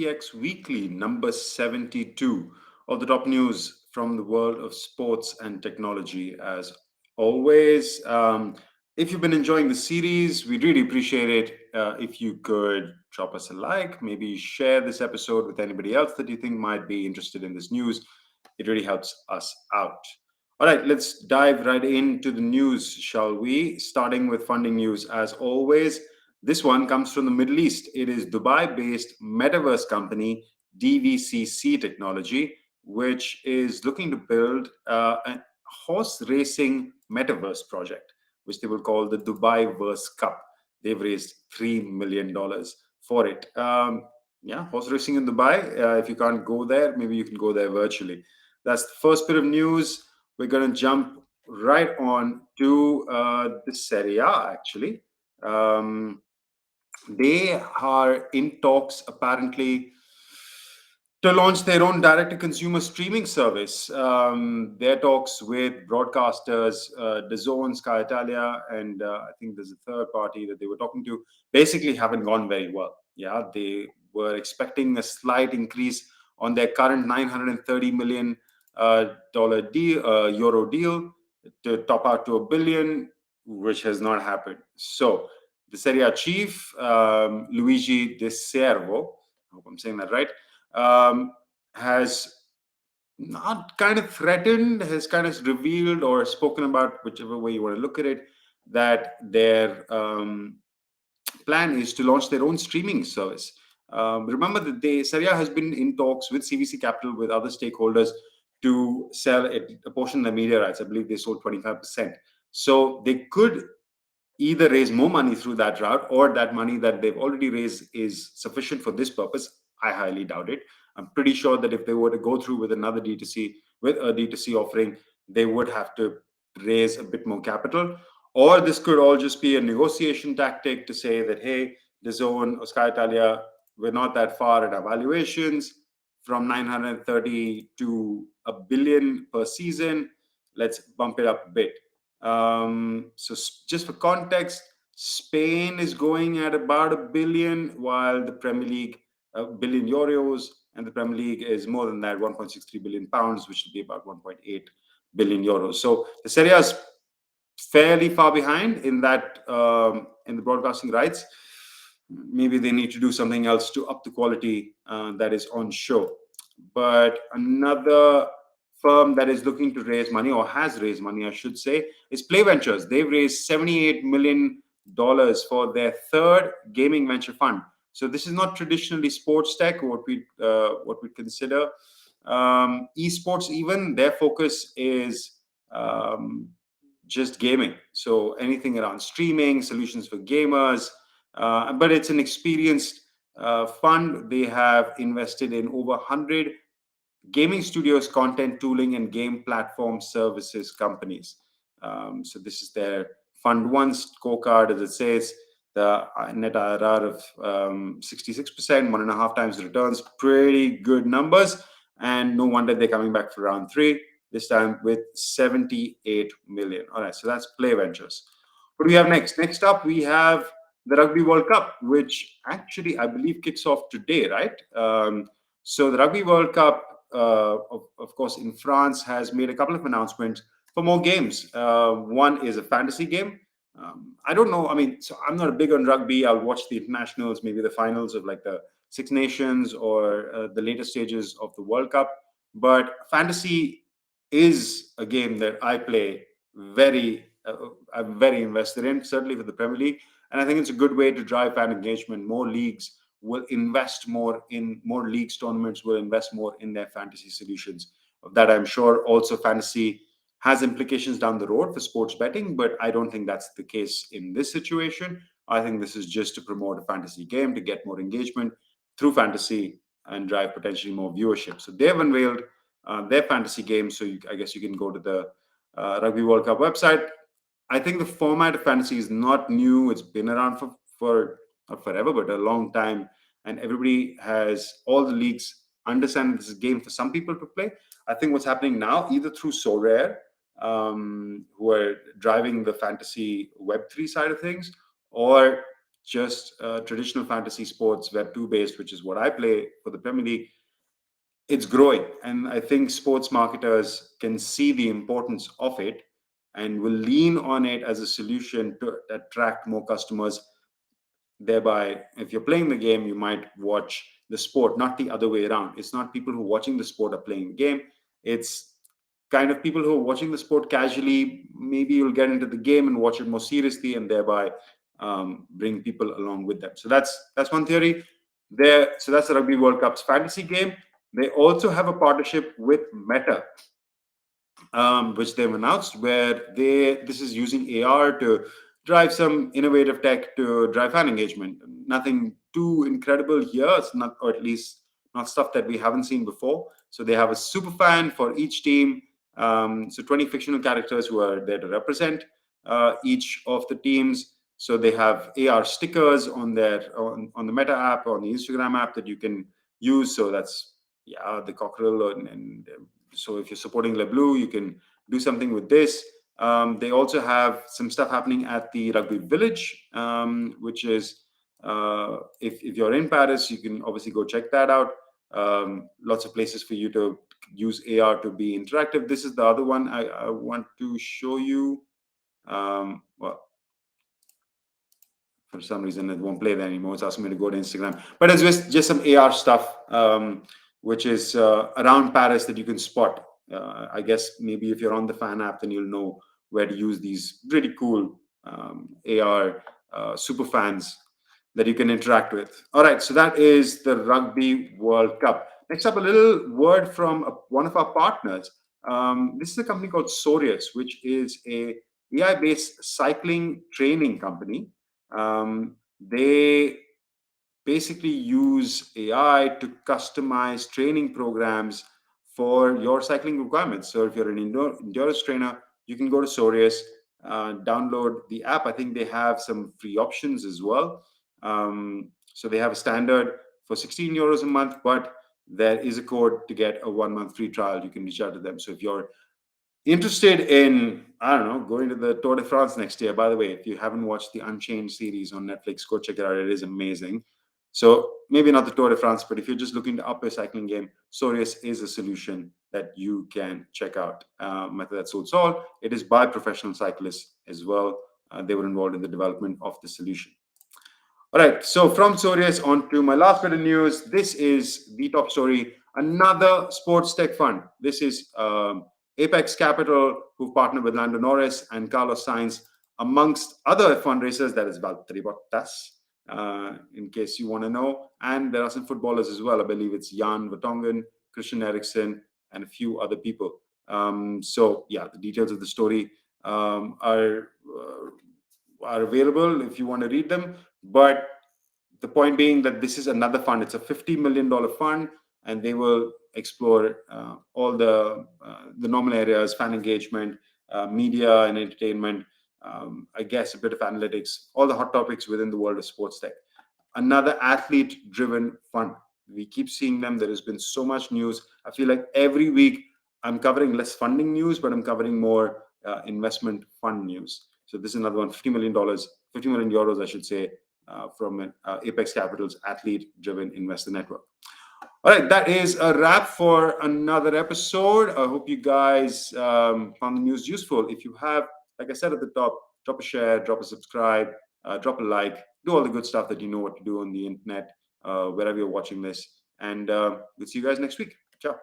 SportsTech's weekly number 72, all the top news from the world of sports and technology. As always, if you've been enjoying the series, we'd really appreciate it if you could drop us a like, maybe share this episode with anybody else that you think might be interested in this news. It really helps us out. All right, let's dive right into the news, shall we? Starting with funding news, as always. This one comes from the Middle East. It is Dubai based metaverse company DVCC Technology, which is looking to build a horse racing metaverse project, which they will call the Dubai Verse Cup. They've raised $3 million for it. Yeah, horse racing in Dubai. If you can't go there, maybe you can go there virtually. That's the first bit of news. We're going to jump right on to the Serie A, actually. They are in talks, apparently, to launch their own direct-to-consumer streaming service. Their talks with broadcasters, DAZN, Sky Italia, and I think there's a third party that they were talking to, basically haven't gone very well. Yeah, they were expecting a slight increase on their current $930 million dollar deal, euro deal, to top out to $1 billion, which has not happened. So the Serie A chief, Luigi De Servo, I hope I'm saying that right, has not kind of threatened, has kind of revealed or spoken about, whichever way you want to look at it, that their plan is to launch their own streaming service. Remember that Serie A has been in talks with CVC Capital, with other stakeholders, to sell a portion of the media rights. I believe they sold 25%. So they could either raise more money through that route, or that money that they've already raised is sufficient for this purpose. I highly doubt it. I'm pretty sure that if they were to go through with another D2C, with a D2C offering, they would have to raise a bit more capital. Or this could all just be a negotiation tactic to say that, hey, the zone or Sky Italia, we're not that far in our valuations, from 930 to $1 billion per season. Let's bump it up a bit. So just for context, Spain is going at about $1 billion, while the Premier League, €1 billion, and the Premier League is more than that, 1.63 billion pounds, which will be about 1.8 billion euros. So the Serie A is fairly far behind in that, in the broadcasting rights. Maybe they need to do something else to up the quality that is on show. But another firm that is looking to raise money, or has raised money, I should say, is Play Ventures. They've raised $78 million for their third gaming venture fund. So this is not traditionally sports tech, what we consider esports. Even their focus is just gaming. So anything around streaming, solutions for gamers. But it's an experienced fund. They have invested in over 100 gaming studios, content tooling, and game platform services companies. So this is their Fund 1 scorecard, as it says. The net IRR of 66%, 1.5 times returns, pretty good numbers. And no wonder they're coming back for round 3, this time with 78 million. All right, so that's Play Ventures. What do we have next? Next up, we have the Rugby World Cup, which actually I believe kicks off today, right? So the Rugby World Cup, of course, in France, has made a couple of announcements for more games. One is a fantasy game. I don't know. I mean, so I'm not big on rugby. I'll watch the internationals, maybe the finals of like the Six Nations, or the later stages of the World Cup. But fantasy is a game that I play I'm very invested in, certainly for the Premier League. And I think it's a good way to drive fan engagement. More leagues will invest more in more leagues, tournaments will invest more in their fantasy solutions. That I'm sure also fantasy has implications down the road for sports betting, but I don't think that's the case in this situation. I think this is just to promote a fantasy game, to get more engagement through fantasy and drive potentially more viewership. So they've unveiled their fantasy game. So I guess you can go to the Rugby World Cup website. I think the format of fantasy is not new. It's been around for not forever, but a long time. And everybody all the leagues understand this is a game for some people to play. I think what's happening now, either through Sorare, who are driving the fantasy Web3 side of things, or just traditional fantasy sports, Web 2 based, which is what I play for the Premier League, it's growing. And I think sports marketers can see the importance of it and will lean on it as a solution to attract more customers. Thereby, if you're playing the game, you might watch the sport, not the other way around. It's not people who are watching the sport are playing the game. It's kind of people who are watching the sport casually. Maybe you'll get into the game and watch it more seriously, and thereby bring people along with them. So that's one theory there. So that's the Rugby World Cup's fantasy game. They also have a partnership with Meta, which they've announced, where this is using AR to drive some innovative tech to drive fan engagement. Nothing too incredible here. It's not, or at least not stuff that we haven't seen before. So they have a super fan for each team. So 20 fictional characters who are there to represent each of the teams. So they have AR stickers on their on the Meta app, on the Instagram app that you can use. So that's the cockerel, and so if you're supporting Le Bleu, you can do something with this. They also have some stuff happening at the Rugby Village, which is if you're in Paris, you can obviously go check that out. Lots of places for you to use AR to be interactive. This is the other one I want to show you. Well, for some reason, it won't play there anymore. It's asking me to go to Instagram. But it's just some AR stuff, which is around Paris that you can spot. I guess maybe if you're on the fan app, then you'll know where to use these really cool AR super fans that you can interact with. All right, so that is the Rugby World Cup. Next up, a little word from one of our partners. This is a company called Sorius, which is a AI-based cycling training company. They basically use AI to customize training programs for your cycling requirements. So if you're an endurance trainer, you can go to Sorius, download the app. I think they have some free options as well. So they have a standard for 16 euros a month, but there is a code to get a 1 month free trial. You can reach out to them. So if you're interested in, I don't know, going to the Tour de France next year, by the way, if you haven't watched the Unchained series on Netflix, go check it out. It is amazing. So maybe not the Tour de France, but if you're just looking to up your cycling game, Sorius is a solution that you can check out. Method that suits all. It is by professional cyclists as well. They were involved in the development of the solution. All right, so from Sorius on to my last bit of news. This is the top story. Another sports tech fund. This is Apex Capital, who've partnered with Lando Norris and Carlos Sainz, amongst other fundraisers. That is Valtteri Bottas, in case you want to know. And there are some footballers as well. I believe it's Jan Vertonghen, Christian Eriksen, and a few other people. So yeah, the details of the story are available if you want to read them. But the point being that this is another fund. It's a $50 million fund, and they will explore all the normal areas: fan engagement, media and entertainment, I guess a bit of analytics, all the hot topics within the world of sports tech. Another athlete-driven fund. We keep seeing them. There has been so much news. I feel like every week I'm covering less funding news, but I'm covering more investment fund news. So this is another one, $50 million, 50 million euros, I should say, from Apex Capital's athlete-driven investor network. All right, that is a wrap for another episode. I hope you guys found the news useful. If you have, like I said at the top, drop a share, drop a subscribe, drop a like, do all the good stuff that you know what to do on the internet, wherever you're watching this. And we'll see you guys next week. Ciao.